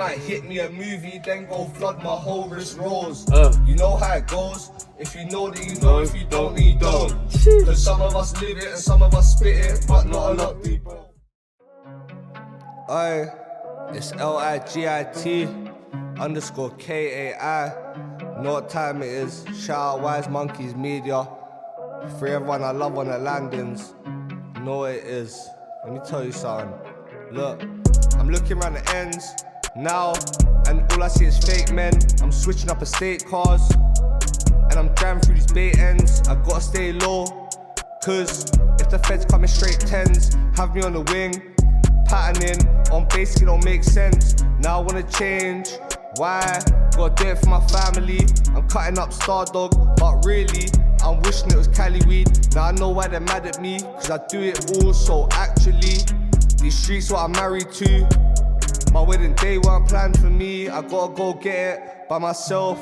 Might hit me a movie, then go flood my whole wrist rolls. You know how it goes. If you know that you know, if you don't, then you don't. Cause some of us live it and some of us spit it, but not a lot do bro. Aye, it's LIGIT_KAI. Know what time it is. Shout out Wise Monkeys Media. For everyone I love on the landings. Know what it is. Let me tell you something. Look, I'm looking around the ends now, and all I see is fake men. I'm switching up estate cars, and I'm driving through these bay ends. I gotta stay low, cause if the feds coming straight tens, have me on the wing, patterning on basically don't make sense. Now I wanna change, why? Gotta do it for my family. I'm cutting up Star Dog, but really I'm wishing it was Cali weed. Now I know why they're mad at me, cause I do it all. So actually, these streets what I'm married to. My wedding day weren't planned for me. I gotta go get it by myself,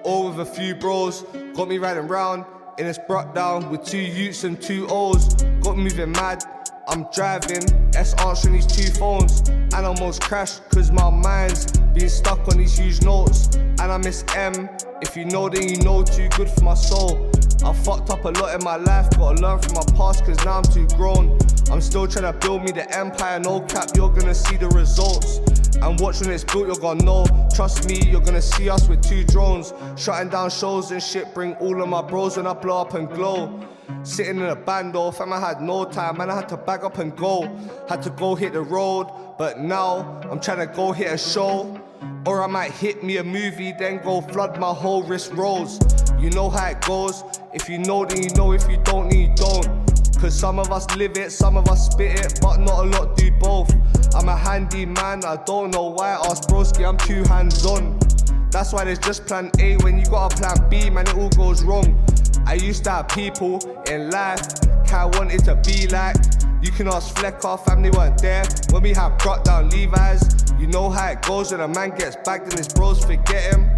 or with a few bros. Got me riding round in this brought down with 2 Utes and 2 O's. Got me moving mad, I'm driving, S answering these 2 phones. And I almost crashed cause my mind's been stuck on these huge notes. And I miss M, if you know then you know, too good for my soul. I fucked up a lot in my life, gotta learn from my past cause now I'm too grown. I'm still trying to build me the empire, no cap, you're gonna see the results. And watch when it's built, you're gonna know. Trust me, you're gonna see us with 2 drones, shutting down shows and shit, bring all of my bros when I blow up and glow. Sitting in a bando, fam, I had no time, man, I had to bag up and go. Had to go hit the road, but now I'm trying to go hit a show. Or I might hit me a movie, then go flood my whole wrist rolls. You know how it goes. If you know, then you know. If you don't, then you don't. Cause some of us live it, some of us spit it, but not a lot do both. I'm a handy man, I don't know why. Ask broski, I'm too hands-on. That's why there's just plan A. When you got a plan B, man, it all goes wrong. I used to have people in life I wanted to be like. You can ask Fleck, our family weren't there when we had brought down Levi's. You know how it goes when a man gets bagged and his bros forget him.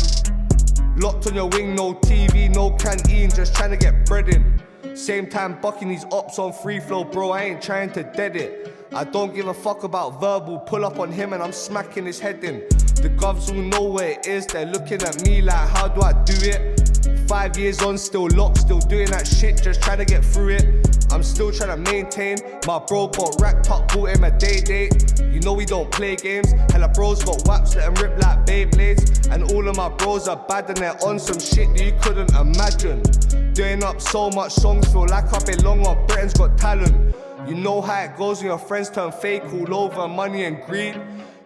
Locked on your wing, no TV, no canteen, just trying to get bread in. Same time bucking these ops on free flow, bro, I ain't trying to dead it. I don't give a fuck about verbal, pull up on him and I'm smacking his head in. The govs all know where it is, they're looking at me like how do I do it? 5 years on, still locked, still doing that shit, just trying to get through it. I'm still trying to maintain, my bro got racked up, bought him a day date. You know we don't play games, hella bros got whaps, let them rip like Beyblades. And all of my bros are bad and they're on some shit that you couldn't imagine. Doing up so much songs, feel like I belong on Britain's Got Talent. You know how it goes when your friends turn fake all over money and greed.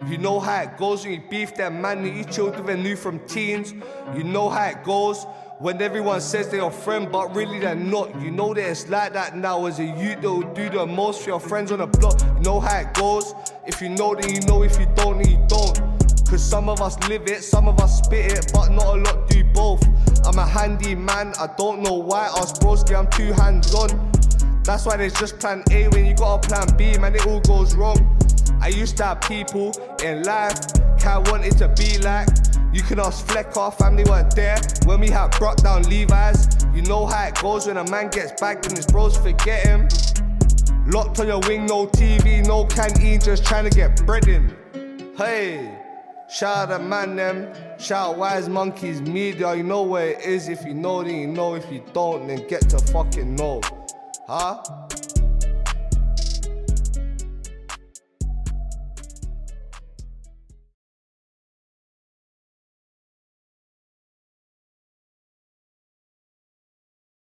You know how it goes when you beef them man that you chilled with and knew from teens. You know how it goes when everyone says they're your friend but really they're not. You know that it's like that now as a youth, they'll do the most for your friends on the block. You know how it goes. If you know then you know, if you don't then you don't. Cause some of us live it, some of us spit it, but not a lot do both. I'm a handy man, I don't know why. Ask broski, I'm too hands-on. That's why there's just plan A when you got a plan B, man, it all goes wrong. I used to have people in life I wanted to be like. You can ask Fleck, our family weren't there when we had brought down Levi's. You know how it goes when a man gets bagged and his bros forget him. Locked on your wing, no TV, no canteen, just trying to get bread in. Hey, shout out the man them, shout out Wise Monkeys Media. You know where it is, if you know then you know, if you don't then get to fucking know. Huh?